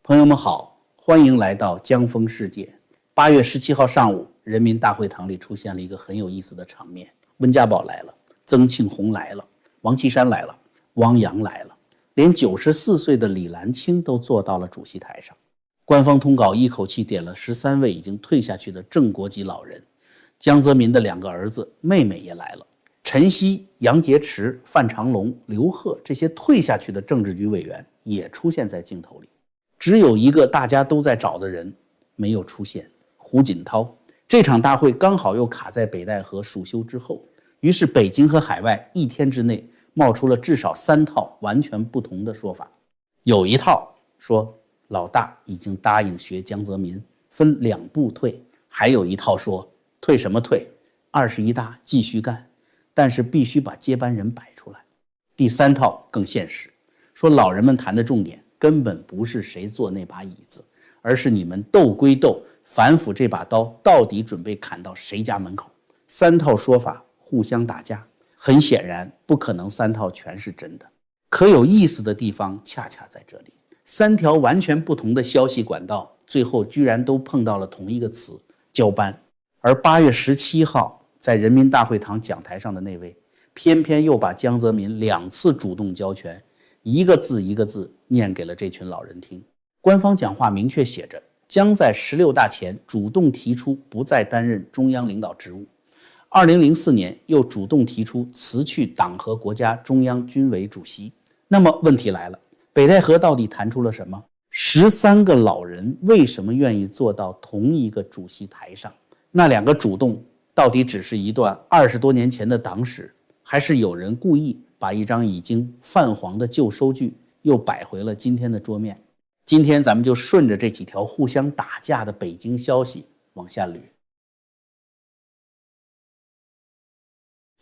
朋友们好，欢迎来到江风世界。8月17号上午，人民大会堂里出现了一个很有意思的场面，温家宝来了，曾庆红来了，王岐山来了，汪洋来了，连94岁的李兰清都坐到了主席台上。官方通稿一口气点了13位已经退下去的正国级老人，江泽民的2个儿子妹妹也来了，陈希、杨洁篪、范长龙、刘鹤这些退下去的政治局委员也出现在镜头里。只有一个大家都在找的人没有出现，胡锦涛。这场大会刚好又卡在北戴河暑休之后，于是北京和海外一天之内冒出了至少3套完全不同的说法。有一套说老大已经答应学江泽民，分2步退；还有一套说退什么退，21大继续干，但是必须把接班人摆出来。第3套更现实，说老人们谈的重点根本不是谁坐那把椅子，而是你们斗归斗，反腐这把刀到底准备砍到谁家门口。3套说法互相打架，很显然不可能3套全是真的。可有意思的地方恰恰在这里，3条完全不同的消息管道最后居然都碰到了同一个词，交班。而8月17号在人民大会堂讲台上的那位，偏偏又把江泽民2次主动交权一个字一个字念给了这群老人听。官方讲话明确写着，将在16大前主动提出不再担任中央领导职务。2004年又主动提出辞去党和国家中央军委主席。那么问题来了，北戴河到底谈出了什么？13个老人为什么愿意坐到同一个主席台上？那2个主动到底只是一段20多年前的党史，还是有人故意把一张已经泛黄的旧收据又摆回了今天的桌面？今天咱们就顺着这几条互相打架的北京消息往下捋。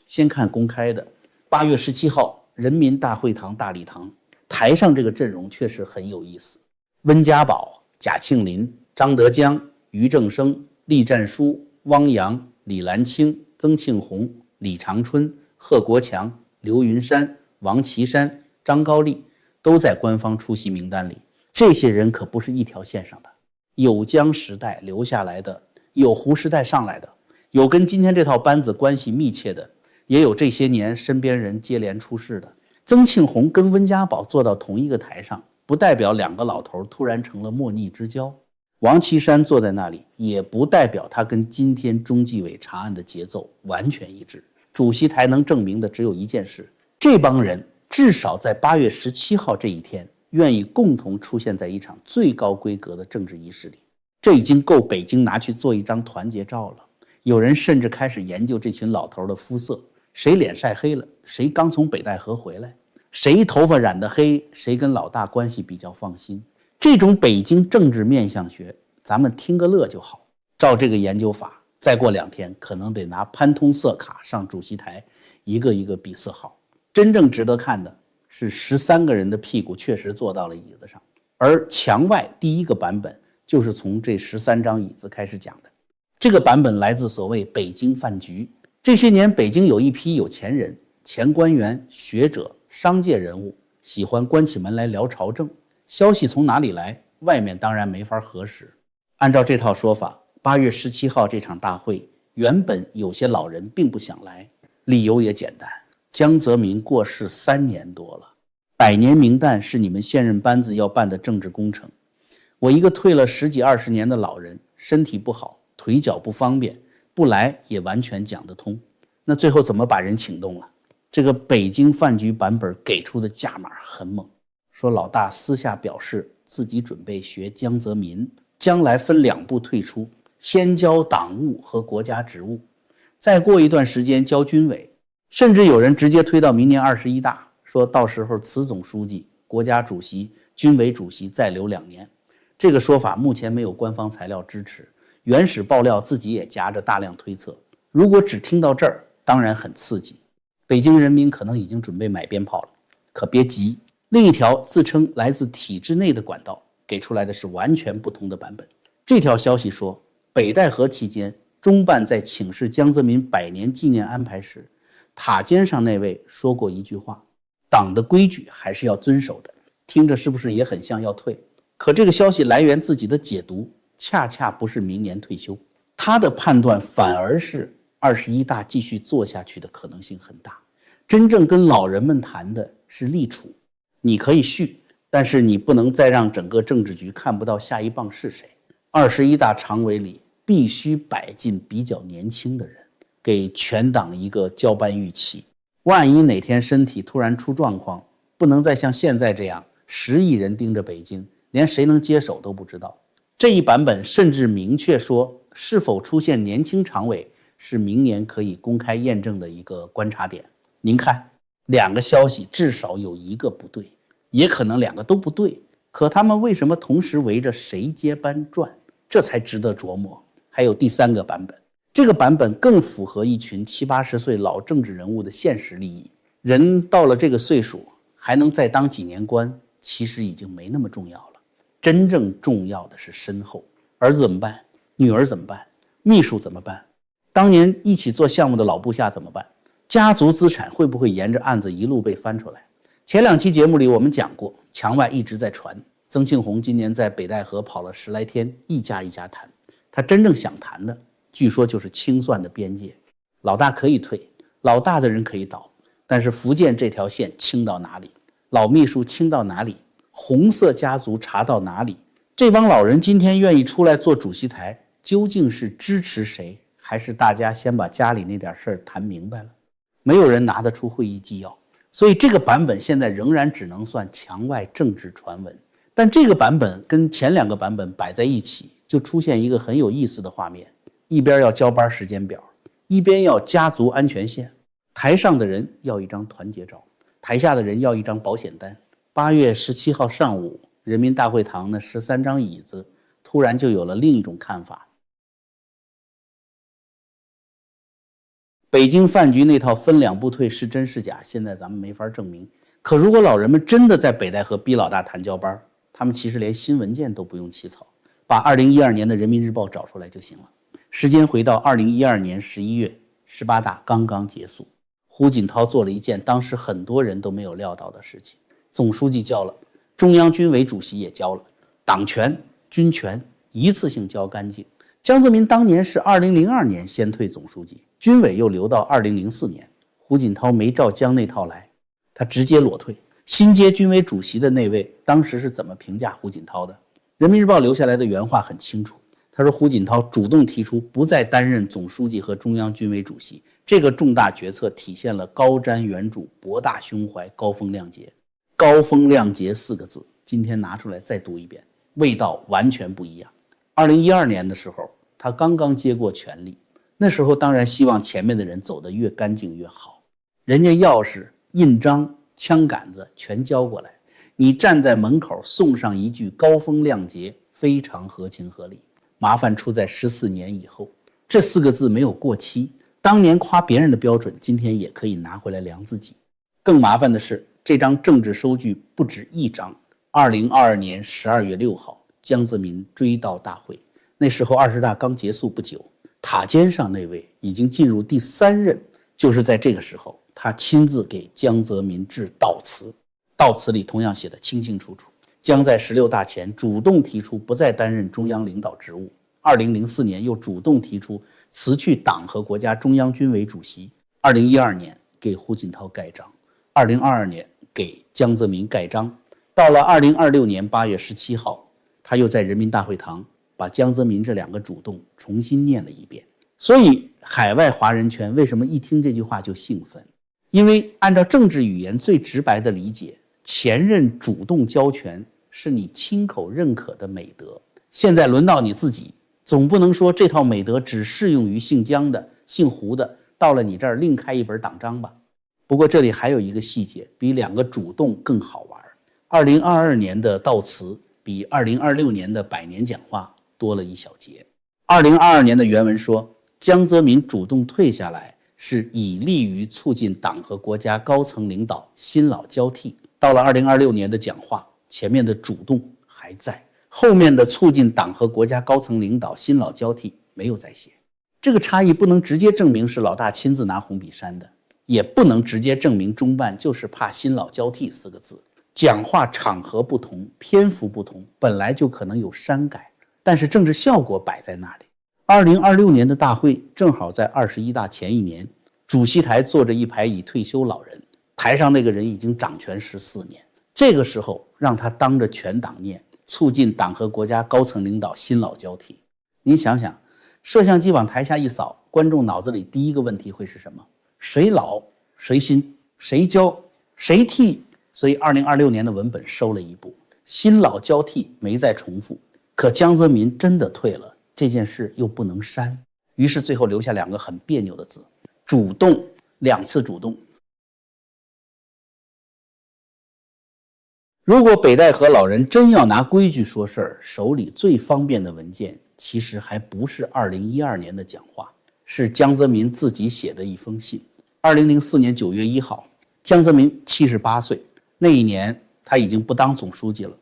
先看公开的，8月17号人民大会堂大礼堂，台上这个阵容确实很有意思。温家宝、贾庆林、张德江、俞正声、栗战书、汪洋、李兰清、曾庆红、李长春、贺国强、刘云山、王岐山、张高丽都在官方出席名单里。这些人可不是一条线上的，有江时代留下来的，有胡时代上来的，有跟今天这套班子关系密切的，也有这些年身边人接连出事的。曾庆红跟温家宝坐到同一个台上，不代表2个老头突然成了莫逆之交。王岐山坐在那里，也不代表他跟今天中纪委查案的节奏完全一致。主席台能证明的只有一件事，这帮人至少在8月17号这一天愿意共同出现在一场最高规格的政治仪式里。这已经够北京拿去做一张团结照了。有人甚至开始研究这群老头的肤色，谁脸晒黑了，谁刚从北戴河回来，谁头发染得黑，谁跟老大关系比较放心。这种北京政治面相学咱们听个乐就好，照这个研究法，再过2天可能得拿潘通色卡上主席台，一个一个比4号。真正值得看的是13个人的屁股确实坐到了椅子上，而墙外第1个版本就是从这13张椅子开始讲的。这个版本来自所谓北京饭局。这些年北京有一批有钱人、前官员、学者、商界人物喜欢关起门来聊朝政，消息从哪里来，外面当然没法核实。按照这套说法，8月17号这场大会原本有些老人并不想来，理由也简单，江泽民过世3年多了，100年名单是你们现任班子要办的政治工程。我一个退了10几20年的老人，身体不好，腿脚不方便，不来也完全讲得通。那最后怎么把人请动了？这个北京饭局版本给出的价码很猛，说老大私下表示自己准备学江泽民，将来分2步退出，先交党务和国家职务，再过一段时间交军委，甚至有人直接推到明年21大，说到时候辞总书记、国家主席、军委主席再留2年。这个说法目前没有官方材料支持，原始爆料自己也夹着大量推测。如果只听到这儿，当然很刺激，北京人民可能已经准备买鞭炮了。可别急，另一条自称来自体制内的管道给出来的是完全不同的版本。这条消息说，北戴河期间，中办在请示江泽民100年纪念安排时，塔尖上那位说过一句话：党的规矩还是要遵守的。听着是不是也很像要退？可这个消息来源自己的解读恰恰不是明年退休，他的判断反而是21大继续做下去的可能性很大。真正跟老人们谈的是立储，你可以续，但是你不能再让整个政治局看不到下一棒是谁。21大常委里必须摆进比较年轻的人，给全党一个交班预期。万一哪天身体突然出状况，不能再像现在这样10亿人盯着北京，连谁能接手都不知道。这一版本甚至明确说，是否出现年轻常委是明年可以公开验证的一个观察点。您看，2个消息至少有一个不对，也可能2个都不对，可他们为什么同时围着谁接班转？这才值得琢磨。还有第3个版本，这个版本更符合一群70、80岁老政治人物的现实利益。人到了这个岁数，还能再当几年官，其实已经没那么重要了。真正重要的是身后，儿子怎么办？女儿怎么办？秘书怎么办？当年一起做项目的老部下怎么办？家族资产会不会沿着案子一路被翻出来？前2期节目里我们讲过，墙外一直在传，曾庆红今年在北戴河跑了10来天，一家一家谈。他真正想谈的，据说就是清算的边界。老大可以退，老大的人可以倒，但是福建这条线清到哪里？老秘书清到哪里？红色家族查到哪里？这帮老人今天愿意出来做主席台，究竟是支持谁，还是大家先把家里那点事儿谈明白了？没有人拿得出会议纪要，所以这个版本现在仍然只能算墙外政治传闻。但这个版本跟前2个版本摆在一起，就出现一个很有意思的画面，一边要交班时间表，一边要家族安全线。台上的人要一张团结照，台下的人要一张保险单。8月17号上午，人民大会堂的13张椅子突然就有了另一种看法。北京饭局那套分2步退是真是假，现在咱们没法证明。可如果老人们真的在北戴河逼老大谈交班，他们其实连新文件都不用起草，把2012年的人民日报找出来就行了。时间回到2012年11月，18大刚刚结束，胡锦涛做了一件当时很多人都没有料到的事情，总书记交了，中央军委主席也交了，党权、军权一次性交干净。江泽民当年是2002年先退总书记，军委又留到2004年，胡锦涛没照江那套来，他直接裸退。新接军委主席的那位当时是怎么评价胡锦涛的？人民日报留下来的原话很清楚，他说胡锦涛主动提出不再担任总书记和中央军委主席，这个重大决策体现了高瞻远瞩、博大胸怀、高风亮节。高风亮节4个字今天拿出来再读一遍，味道完全不一样。2012年的时候，他刚刚接过权力，那时候当然希望前面的人走得越干净越好。人家钥匙、印章、枪杆子全交过来，你站在门口送上一句高风亮节，非常合情合理。麻烦出在14年以后，这4个字没有过期，当年夸别人的标准，今天也可以拿回来量自己。更麻烦的是，这张政治收据不止1张。2022年12月6号，江泽民追悼大会，那时候20大刚结束不久，塔尖上那位已经进入第3任，就是在这个时候，他亲自给江泽民致悼词。悼词里同样写得清清楚楚，江在16大前主动提出不再担任中央领导职务，2004年又主动提出辞去党和国家中央军委主席，2012年给胡锦涛盖章，2022年给江泽民盖章。到了2026年8月17号，他又在人民大会堂把江泽民这2个主动重新念了一遍。所以海外华人圈为什么一听这句话就兴奋？因为按照政治语言最直白的理解，前任主动交权是你亲口认可的美德，现在轮到你自己，总不能说这套美德只适用于姓江的、姓胡的，到了你这儿另开一本党章吧。不过这里还有一个细节，比2个主动更好玩。2022年的悼词比2026年的100年讲话多了一小节。2022年的原文说，江泽民主动退下来是以利于促进党和国家高层领导新老交替。到了2026年的讲话，前面的主动还在，后面的促进党和国家高层领导新老交替没有再写。这个差异不能直接证明是老大亲自拿红笔删的，也不能直接证明中办就是怕新老交替4个字。讲话场合不同，篇幅不同，本来就可能有删改，但是政治效果摆在那里。2026年的大会正好在21大前一年，主席台坐着一排已退休老人，台上那个人已经掌权14年，这个时候让他当着全党面，促进党和国家高层领导新老交替。您想想，摄像机往台下一扫，观众脑子里第一个问题会是什么？谁老谁新，谁交谁替？所以2026年的文本收了一步，新老交替没再重复。可江泽民真的退了，这件事又不能删，于是最后留下2个很别扭的字：主动，2次主动。如果北戴河老人真要拿规矩说事儿，手里最方便的文件其实还不是2012年的讲话，是江泽民自己写的一封信。2004年9月1号，江泽民78岁，那一年他已经不当总书记了，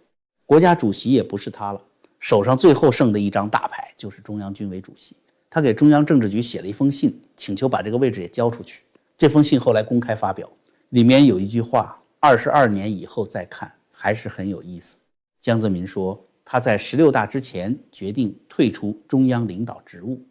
国家主席也不是他了，手上最后剩的一张大牌就是中央军委主席。他给中央政治局写了一封信，请求把这个位置也交出去。这封信后来公开发表，里面有一句话，22年以后再看还是很有意思。江泽民说，他在16大之前决定退出中央领导职务，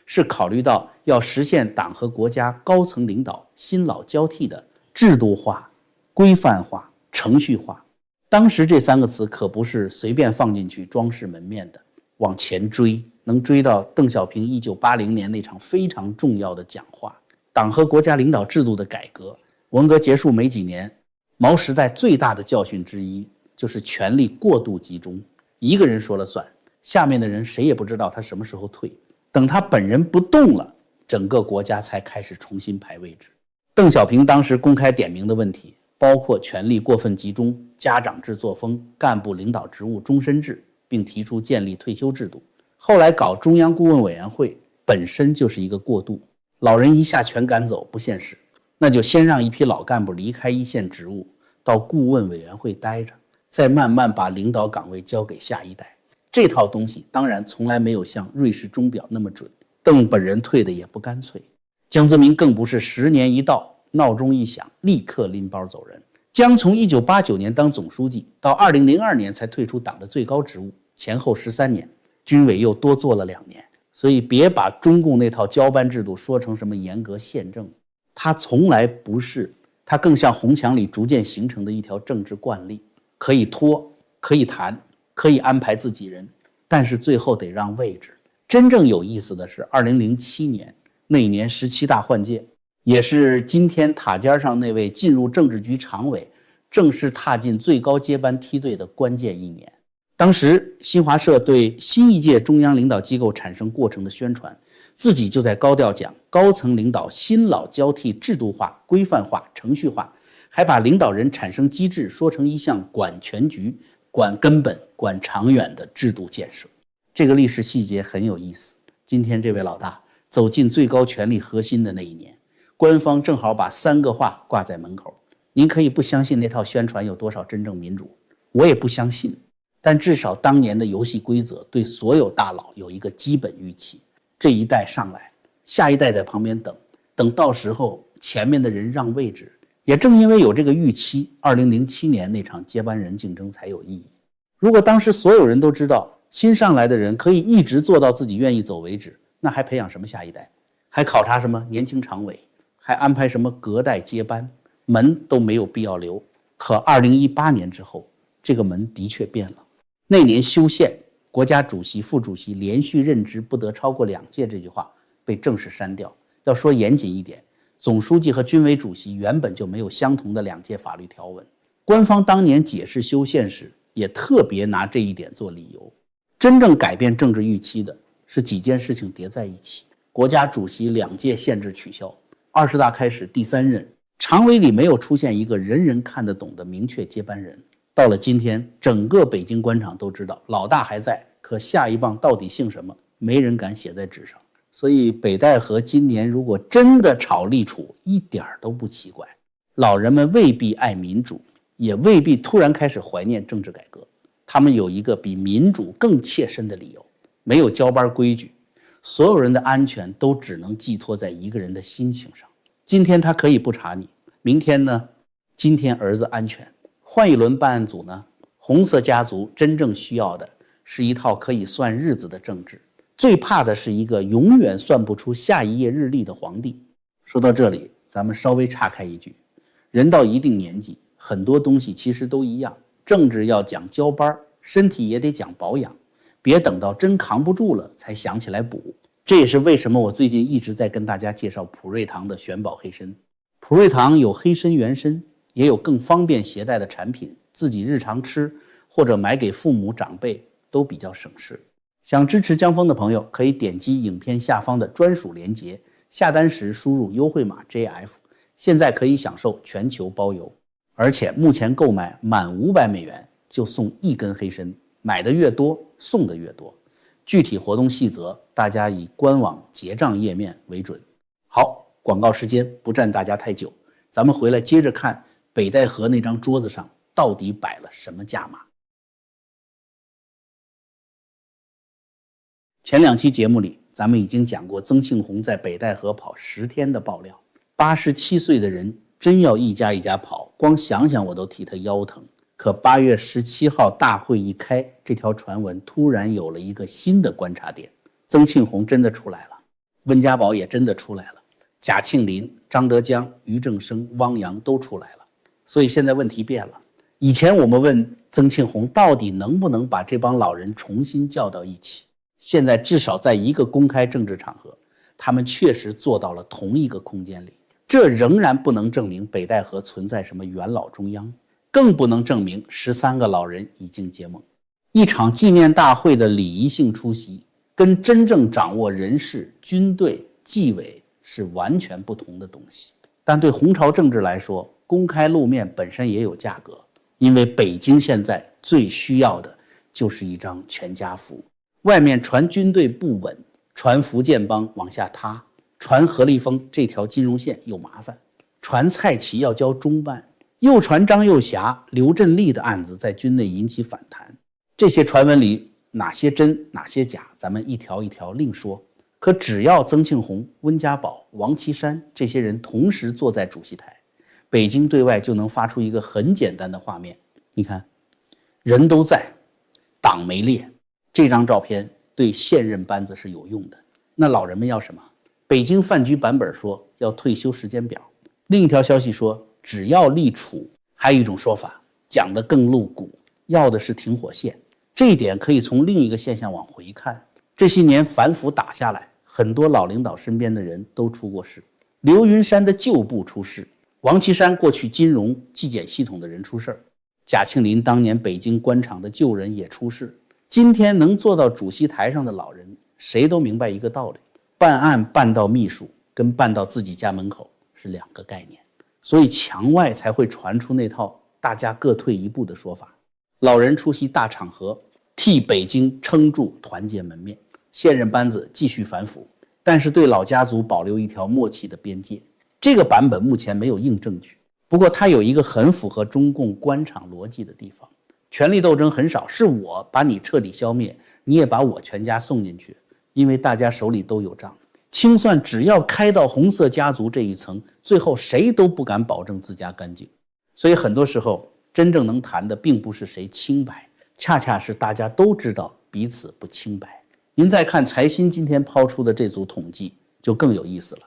是考虑到要实现党和国家高层领导新老交替的制度化、规范化、程序化。当时这3个词可不是随便放进去装饰门面的，往前追，能追到邓小平1980年那场非常重要的讲话。党和国家领导制度的改革，文革结束没几年，毛时代最大的教训之一就是权力过度集中，一个人说了算，下面的人谁也不知道他什么时候退。等他本人不动了，整个国家才开始重新排位置。邓小平当时公开点名的问题包括权力过分集中、家长制作风、干部领导职务终身制，并提出建立退休制度。后来搞中央顾问委员会本身就是一个过渡，老人一下全赶走不现实，那就先让一批老干部离开一线职务，到顾问委员会待着，再慢慢把领导岗位交给下一代。这套东西当然从来没有像瑞士钟表那么准，邓本人退的也不干脆。江泽民更不是10年一到，闹钟一响立刻拎包走人。江从1989年当总书记到2002年才退出党的最高职务，前后13年，军委又多做了2年。所以别把中共那套交班制度说成什么严格宪政，它从来不是，它更像红墙里逐渐形成的一条政治惯例，可以拖，可以谈，可以安排自己人，但是最后得让位置。真正有意思的是2007年，那一年17大换届，也是今天塔尖上那位进入政治局常委，正式踏进最高接班梯队的关键一年。当时新华社对新一届中央领导机构产生过程的宣传，自己就在高调讲高层领导新老交替制度化、规范化、程序化，还把领导人产生机制说成一项管全局、管根本、管长远的制度建设。这个历史细节很有意思。今天这位老大走进最高权力核心的那一年，官方正好把3个话挂在门口。您可以不相信那套宣传有多少真正民主，我也不相信，但至少当年的游戏规则对所有大佬有一个基本预期。这一代上来，下一代在旁边等到时候前面的人让位置。也正因为有这个预期，2007年那场接班人竞争才有意义。如果当时所有人都知道新上来的人可以一直做到自己愿意走为止，那还培养什么下一代？还考察什么年轻常委？还安排什么隔代接班？门都没有必要留。可2018年之后，这个门的确变了。那年修宪，国家主席、副主席连续任职不得超过2届这句话被正式删掉。要说严谨一点，总书记和军委主席原本就没有相同的2届法律条文。官方当年解释修宪时也特别拿这一点做理由。真正改变政治预期的是几件事情叠在一起。国家主席2届限制取消，20大开始第3任，常委里没有出现一个人人看得懂的明确接班人。到了今天，整个北京官场都知道老大还在，可下一棒到底姓什么，没人敢写在纸上。所以北戴河今年如果真的炒立储，一点都不奇怪。老人们未必爱民主，也未必突然开始怀念政治改革，他们有一个比民主更切身的理由，没有交班规矩，所有人的安全都只能寄托在一个人的心情上。今天他可以不查你，明天呢？今天儿子安全，换一轮办案组呢，红色家族真正需要的是一套可以算日子的政治，最怕的是一个永远算不出下一页日历的皇帝。说到这里，咱们稍微岔开一句，人到一定年纪，很多东西其实都一样，政治要讲交班，身体也得讲保养，别等到真扛不住了才想起来补。这也是为什么我最近一直在跟大家介绍普瑞堂的玄宝黑参。普瑞堂有黑参原参，也有更方便携带的产品，自己日常吃或者买给父母长辈都比较省事。想支持江峰的朋友可以点击影片下方的专属链接，下单时输入优惠码 JF， 现在可以享受全球包邮，而且目前购买满500美元就送1根黑参，买的越多送的越多。具体活动细则大家以官网结账页面为准。好，广告时间不占大家太久，咱们回来接着看北戴河那张桌子上到底摆了什么价码。前2期节目里，咱们已经讲过曾庆红在北戴河跑10天的爆料。87岁的人真要一家一家跑，光想想我都替他腰疼。可8月17号大会一开，这条传闻突然有了一个新的观察点，曾庆红真的出来了，温家宝也真的出来了，贾庆林、张德江、于正声、汪洋都出来了。所以现在问题变了，以前我们问曾庆红到底能不能把这帮老人重新叫到一起，现在至少在一个公开政治场合，他们确实坐到了同一个空间里。这仍然不能证明北戴河存在什么元老中央，更不能证明13个老人已经结盟。一场纪念大会的礼仪性出席，跟真正掌握人事、军队、纪委是完全不同的东西。但对红潮政治来说，公开露面本身也有价格，因为北京现在最需要的就是一张全家福。外面传军队不稳，传福建帮往下塌，传何立峰这条金融线又麻烦，传蔡奇要交中办，又传张幼霞、刘振立的案子在军内引起反弹。这些传闻里哪些真哪些假，咱们一条一条另说。可只要曾庆红、温家宝、王岐山这些人同时坐在主席台，北京对外就能发出一个很简单的画面。你看，人都在，党没裂，这张照片对现任班子是有用的。那老人们要什么？北京饭局版本说要退休时间表，另一条消息说只要立储，还有一种说法讲得更露骨，要的是停火线。这一点可以从另一个现象往回看，这些年反腐打下来，很多老领导身边的人都出过事。刘云山的旧部出事，王岐山过去金融纪检系统的人出事，贾庆林当年北京官场的旧人也出事。今天能坐到主席台上的老人，谁都明白一个道理，办案办到秘书跟办到自己家门口是2个概念。所以墙外才会传出那套大家各退一步的说法。老人出席大场合，替北京撑住团结门面，现任班子继续反腐，但是对老家族保留一条默契的边界。这个版本目前没有硬证据，不过它有一个很符合中共官场逻辑的地方，权力斗争很少是我把你彻底消灭，你也把我全家送进去，因为大家手里都有账。清算只要开到红色家族这一层，最后谁都不敢保证自家干净。所以很多时候真正能谈的并不是谁清白，恰恰是大家都知道彼此不清白。您再看财新今天抛出的这组统计就更有意思了。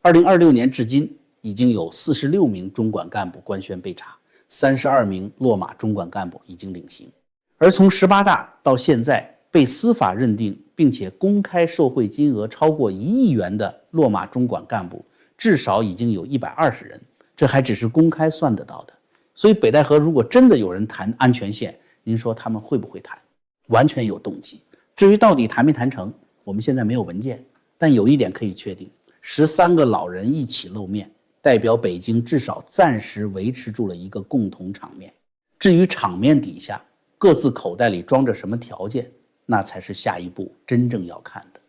2026年至今已经有46名中管干部官宣被查，32名落马中管干部已经领刑。而从18大到现在被司法认定并且公开受贿金额超过1亿元的落马中管干部至少已经有120人，这还只是公开算得到的。所以北戴河如果真的有人谈安全线，您说他们会不会谈？完全有动机。至于到底谈没谈成，我们现在没有文件，但有一点可以确定，13个老人一起露面，代表北京至少暂时维持住了一个共同场面。至于场面底下各自口袋里装着什么条件，那才是下一步真正要看的。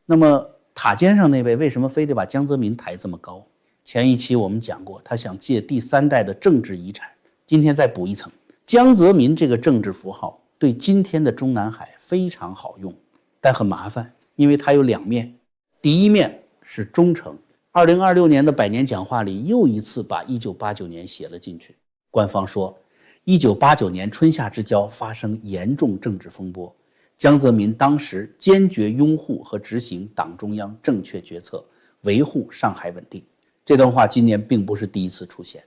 那么塔尖上那位为什么非得把江泽民抬这么高？前一期我们讲过，他想借第3代的政治遗产。今天再补一层，江泽民这个政治符号对今天的中南海非常好用，但很麻烦，因为它有2面。第一面是忠诚， 2026年的百年讲话里又一次把1989年写了进去。官方说1989年春夏之交发生严重政治风波，江泽民当时坚决拥护和执行党中央正确决策，维护上海稳定。这段话今年并不是第一次出现。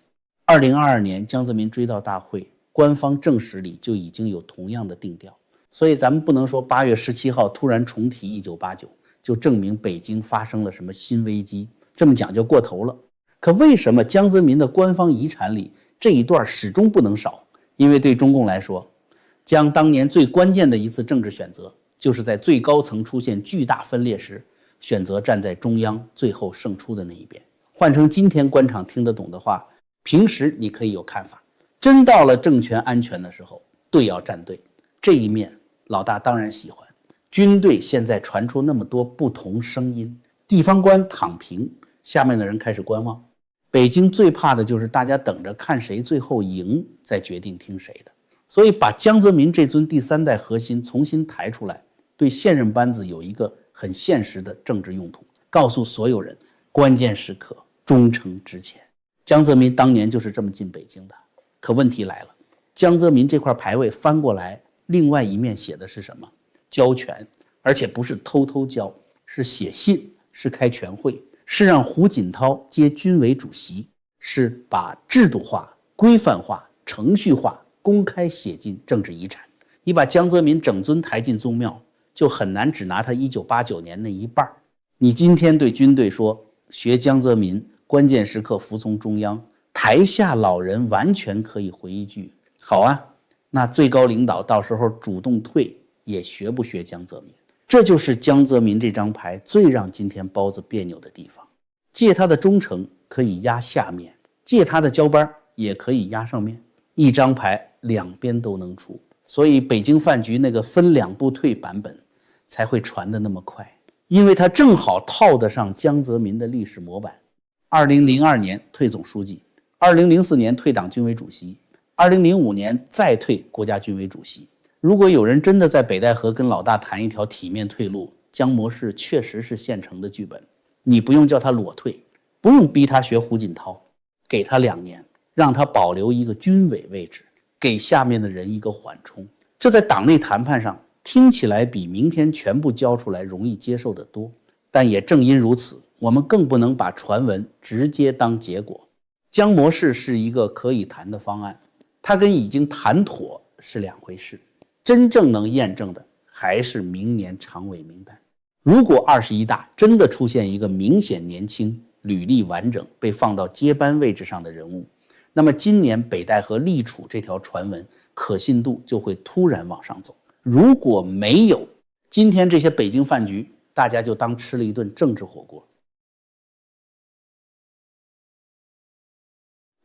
2022年江泽民追悼大会官方正史里就已经有同样的定调，所以咱们不能说8月17号突然重提1989就证明北京发生了什么新危机，这么讲就过头了。可为什么江泽民的官方遗产里这一段始终不能少？因为对中共来说，江当年最关键的一次政治选择，就是在最高层出现巨大分裂时，选择站在中央最后胜出的那一边。换成今天官场听得懂的话，平时你可以有看法，真到了政权安全的时候，队要站队。这一面老大当然喜欢。军队现在传出那么多不同声音，地方官躺平，下面的人开始观望。北京最怕的就是大家等着看谁最后赢，再决定听谁的。所以把江泽民这尊第三代核心重新抬出来，对现任班子有一个很现实的政治用途，告诉所有人，关键时刻忠诚之前。江泽民当年就是这么进北京的。可问题来了，江泽民这块牌位翻过来，另外一面写的是什么？交权，而且不是偷偷交，是写信，是开全会，是让胡锦涛接军委主席，是把制度化、规范化、程序化公开写进政治遗产。你把江泽民整尊抬进宗庙，就很难只拿他1989年那一半。你今天对军队说学江泽民，关键时刻服从中央，台下老人完全可以回一句好啊，那最高领导到时候主动退也学不学江泽民？这就是江泽民这张牌最让今天包子别扭的地方。借他的忠诚可以压下面，借他的交班也可以压上面，一张牌两边都能出。所以北京饭局那个分两步退版本才会传得那么快，因为他正好套得上江泽民的历史模板。2002年退总书记，2004年退党军委主席，2005年再退国家军委主席。如果有人真的在北戴河跟老大谈一条体面退路，江模式确实是现成的剧本。你不用叫他裸退，不用逼他学胡锦涛，给他2年，让他保留一个军委位置，给下面的人一个缓冲。这在党内谈判上听起来比明天全部交出来容易接受得多。但也正因如此，我们更不能把传闻直接当结果。江模式是一个可以谈的方案，它跟已经谈妥是两回事。真正能验证的还是明年常委名单。如果21大真的出现一个明显年轻、履历完整、被放到接班位置上的人物，那么今年北戴河立储这条传闻可信度就会突然往上走。如果没有，今天这些北京饭局大家就当吃了一顿政治火锅。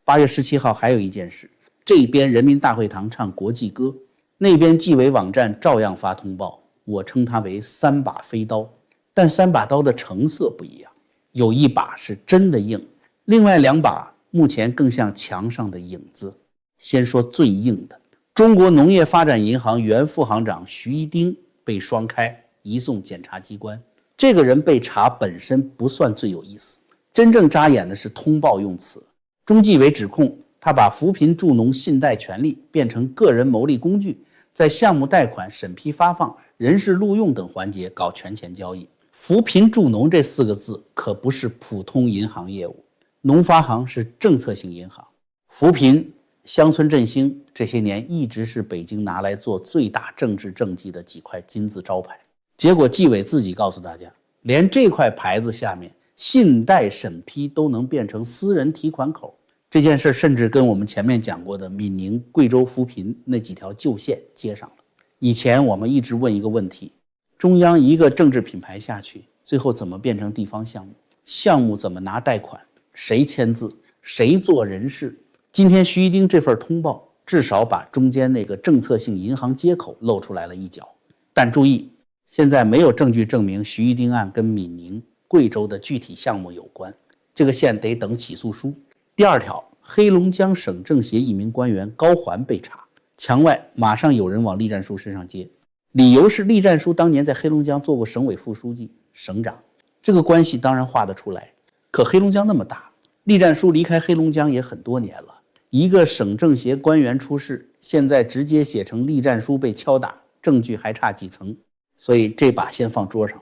8月17号还有一件事，这边人民大会堂唱国际歌，那边纪委网站照样发通报，我称它为3把飞刀，但3把刀的成色不一样，有一把是真的硬，另外2把目前更像墙上的影子。先说最硬的，中国农业发展银行原副行长徐一丁被双开，移送检察机关。这个人被查本身不算最有意思，真正扎眼的是通报用词。中纪委指控他把扶贫助农信贷权利变成个人牟利工具，在项目贷款、审批发放、人事录用等环节搞权钱交易。扶贫助农这4个字可不是普通银行业务，农发行是政策性银行，扶贫、乡村振兴这些年一直是北京拿来做最大政治政绩的几块金字招牌。结果纪委自己告诉大家，连这块牌子下面信贷审批都能变成私人提款口。这件事甚至跟我们前面讲过的闽宁、贵州扶贫那几条旧线接上了。以前我们一直问一个问题，中央一个政治品牌下去，最后怎么变成地方项目？项目怎么拿贷款？谁签字？谁做人事？今天徐一丁这份通报至少把中间那个政策性银行接口露出来了一角。但注意，现在没有证据证明徐一丁案跟闽宁、贵州的具体项目有关，这个线得等起诉书。第2条，黑龙江省政协一名官员高环被查，墙外马上有人往栗战书身上接，理由是栗战书当年在黑龙江做过省委副书记、省长，这个关系当然画得出来。可黑龙江那么大，栗战书离开黑龙江也很多年了，一个省政协官员出事，现在直接写成栗战书被敲打，证据还差几层，所以这把先放桌上，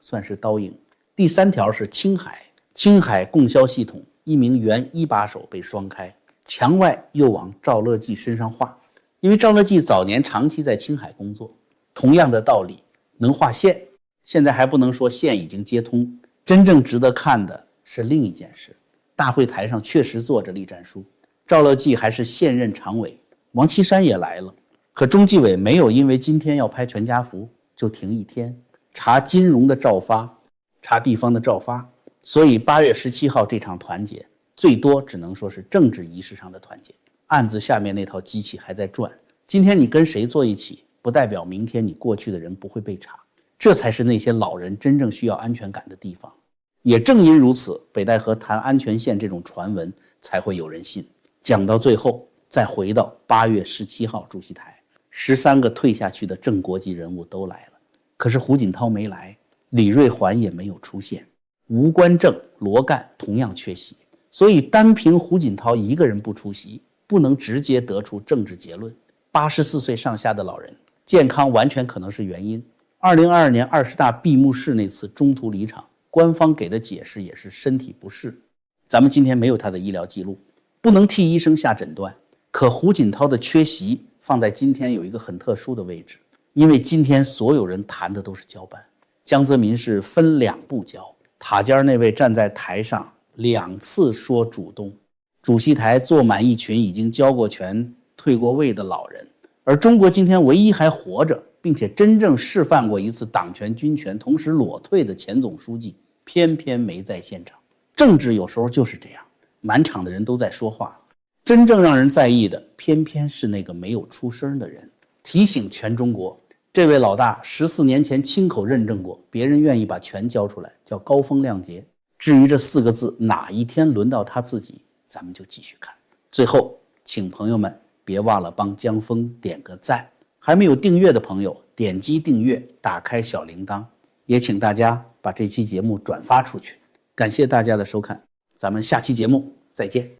算是刀赢。第3条是青海，青海供销系统一名原一把手被双开，墙外又往赵乐际身上画，因为赵乐际早年长期在青海工作，同样的道理，能画线，现在还不能说线已经接通。真正值得看的是另一件事，大会台上确实坐着栗战书，赵乐际还是现任常委，王岐山也来了，可中纪委没有因为今天要拍全家福就停一天，查金融的照发，查地方的照发，所以8月17号这场团结最多只能说是政治仪式上的团结，案子下面那套机器还在转。今天你跟谁坐一起，不代表明天你过去的人不会被查，这才是那些老人真正需要安全感的地方。也正因如此，北戴河谈安全线这种传闻才会有人信。讲到最后，再回到8月17号主席台，13个退下去的正国级人物都来了，可是胡锦涛没来，李瑞环也没有出现，吴官正、罗干同样缺席，所以单凭胡锦涛一个人不出席，不能直接得出政治结论。84岁上下的老人，健康完全可能是原因。2022年20大闭幕式那次中途离场，官方给的解释也是身体不适。咱们今天没有他的医疗记录，不能替医生下诊断。可胡锦涛的缺席放在今天有一个很特殊的位置，因为今天所有人谈的都是交办。江泽民是分2步交，塔尖那位站在台上2次说主动，主席台坐满一群已经交过权退过位的老人，而中国今天唯一还活着并且真正示范过一次党权军权同时裸退的前总书记偏偏没在现场。政治有时候就是这样，满场的人都在说话，真正让人在意的偏偏是那个没有出声的人。提醒全中国，这位老大14年前亲口认证过，别人愿意把权交出来叫高风亮节。至于这4个字哪一天轮到他自己，咱们就继续看。最后请朋友们别忘了帮江峰点个赞，还没有订阅的朋友点击订阅，打开小铃铛，也请大家把这期节目转发出去。感谢大家的收看，咱们下期节目再见。